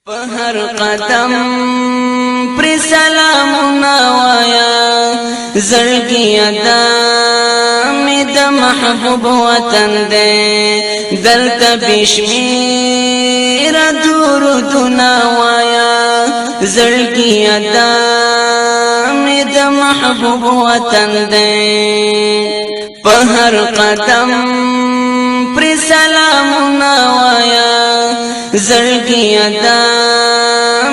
پہر قدم پر سلامنا وایا زړګي ادا می د محبوب وطن دې دلته بشمیر درودنا وایا زړګي ادا می د محبوب وطن دې پہر قدم پر سلامنا وایا زړګي ادا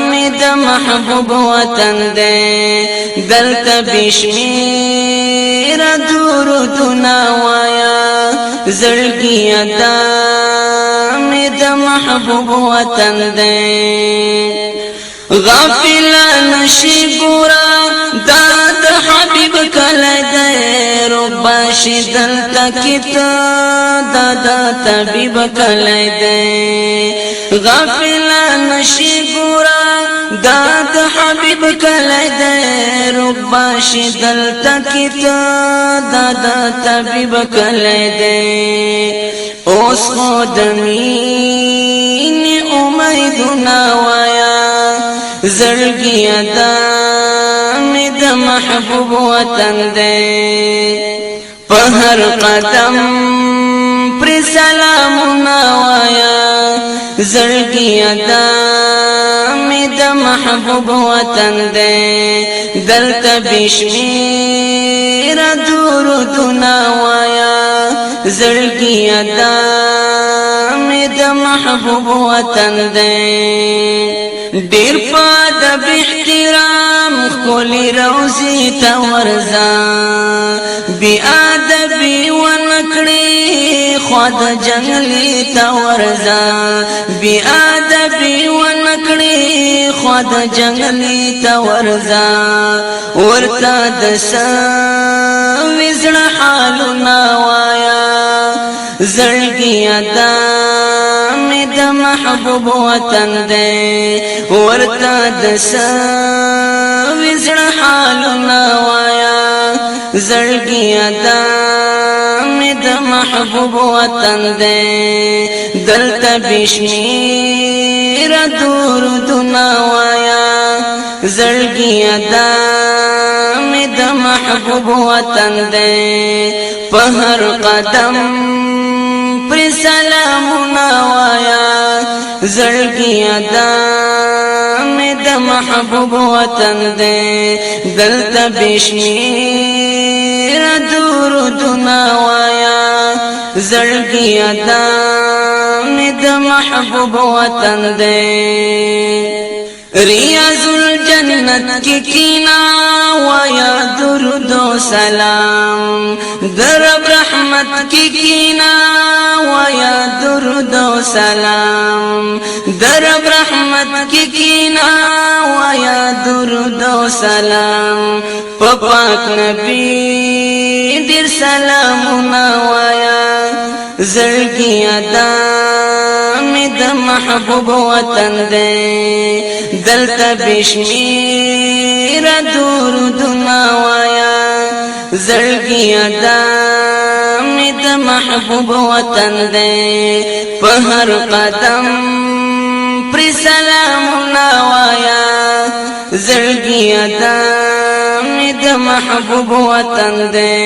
می د محبوب وطن دې دلته بشمیر درودنا وایا زړګي ادا می د محبوب وطن دې غافل نشي ګورا د حبيب کله دې رب شدل تکت د طبيب کله دې غافل نشي ګورا د حبيب کله دې رب شدل تکت د طبيب کله دې اوس خدمین امیدنا وایا زړګي ادا می د محبوب وطن دې پہر قدم پر سلامنا وایا زړګي ادا می د محبوب وطن دې دلته بشمیر درودنا وایا زړګي ادا می د محبوب وطن دې ډیر پاد احترام خولي روزي تا ورزا بی ادبی ونکړي خود جنگلی تا ورزا بی ادبی ونکړي خود جنگلی تا ورزا ورتا د وزړه حالنا وایا زړګي ادا می د محبوب وطن دې ورتا د وزړه حالنا وایا زړګي ادا می د محبوب وطن دې دلته بشمیر درودنا وایا زړګي ادا می د محبوب وطن دې پہر قدم پر سلامنا وایا زړګي ادا می د محبوب وطن دې دلته بشمیر درودنا وایا زړګي ادا می د محبوب وطن دې ریاض الجنت کی کینا وایا درود و سلام درب رحمت کی کینا وایا درود و سلام درب رحمت کی کینا وایا درود و سلام پاک نبی ډیر سلامنا وایا زړګي ادا می د محبوب وطن دې دلته بشمیر درودنا وایا زړګي ادا می د محبوب وطن دې پہر قدم پر سلامنا وایا زړګي ادا می د محبوب وطن دې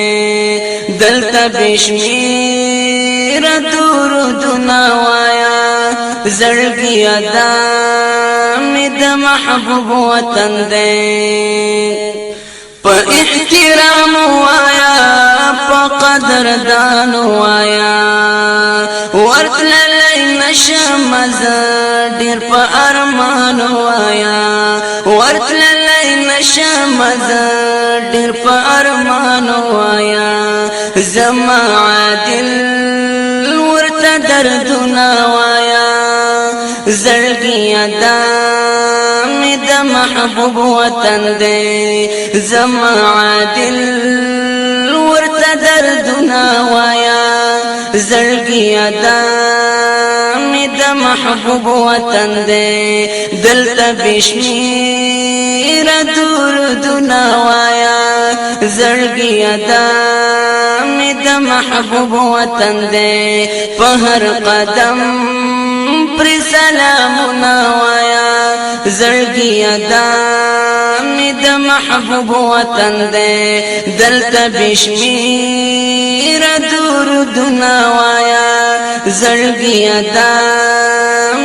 دلته بشمیر درودنا وایا زړګي ادا می د محبوب وطن دې په احترام وایا په قدردان وایا ورتللی نشم زه ډیر په ارمان وایا ورتللی نشم زه ډیر په ارمان وایا زما عادل ورته دردنا وایا زړګي ادا می د محبوب وطن دې زما عادل ورته دردنا وایا زړګي ادا می د محبوب وطن دې دلته بشمیر درودنا وایا زړګي ادا می د محبوب وطن دې پہر قدم پر سلامنا وایا زړګي ادا می د محبوب وطن دې دلته بشمیر درودونه وایا زړګي ادا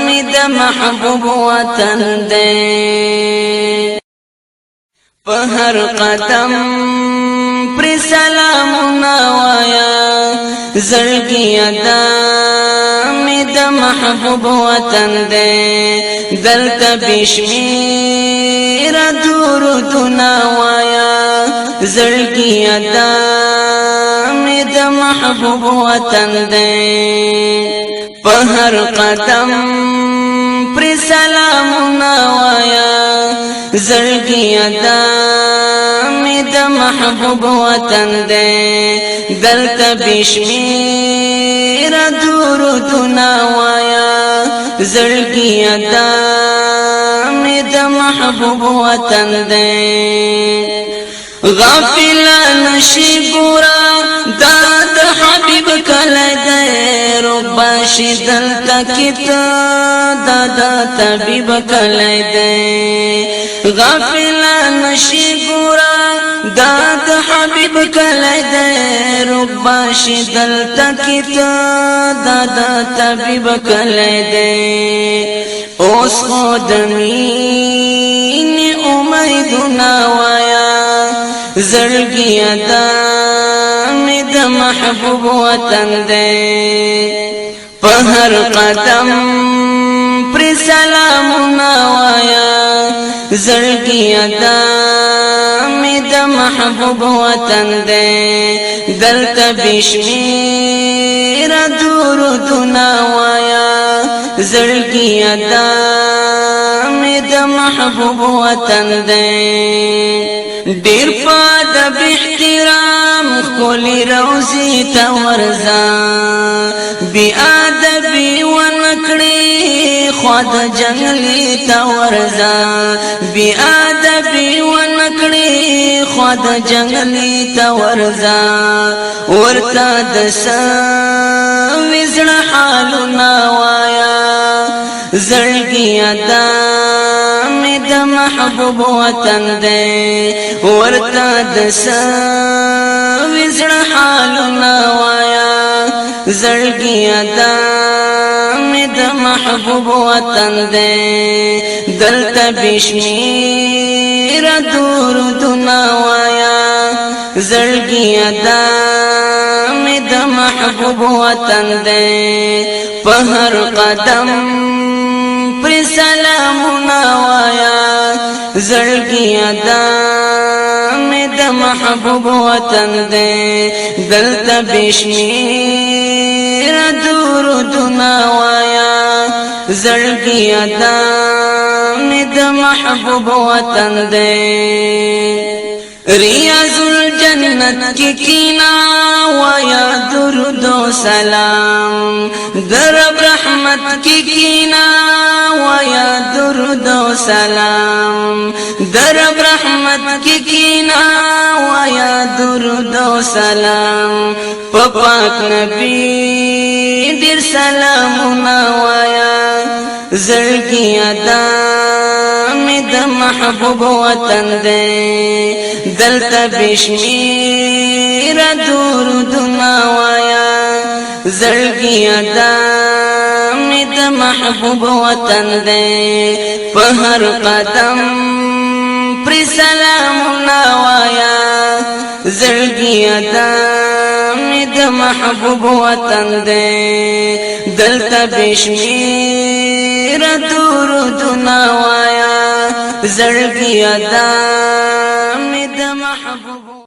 می د محبوب وطن دې په هر قدم پر سلامونه وایا زړګي ادا می د محبوب وطن دې دلته بشمیر درودونه وایا زړګي ادا می د محبوب وطن دې په هر قدم پر سلامونه وایا زړګي ادا می د محبوب وطن دې دلته بشمیر درودونه وایا زړګي ادا می د محبوب وطن دې غافل نشي ګورا دا د حبيب کله دې رب شدل تکت دا د طبيب کله دې غافل نشي ګورا دا د حبيب کله دې رب شدل تکت دا د طبيب کله دې اوس خود مين امیدونه وایا زړګي ادا می د محبوب وطن دې په هر قدم پر سلامونه وایا زړګي ادا می د محبوب وطن دې دلته بشمیر درودونه وایا زړګي ادا می د محبوب وطن دې ډیر پاد احترام کولی روزي تا ورزا بی ادبی ونکړي خود جنگلی تا ورزا بی ادبی ونکړي خود جنگلی تا ورزا ورتا د وزړه حالنا وایا زړګي ادا می د محبوب وطن دې ورتا د وزړه حالنا وایا زړګي ادا می د محبوب وطن دې دلته بشمیر درودونه وایا زړګي ادا می د محبوب وطن دې په هر قدم پر سلامونه وایا زړګي ادا می د محبوب وطن دې دلته بشمیر درودونه وایا زړګي ادا می د محبوب وطن دې ریاض الجنت کی کینا ویا درود و سلام درب رحمت کی کینا ویا درود و سلام درب رحمت کی کینا ویا درود و سلام پاک نبی ډیر سلامونه وایا زړګي ادا می د محبوب وطن دې دلته بشمیر درودونه وایا زړګي ادا می د محبوب وطن دې په هر قدم پر سلامونه وایا زړګي ادا می د محبوب وطن دې دلته بشمیر درودونه وایا زړګي ادا می د محبوب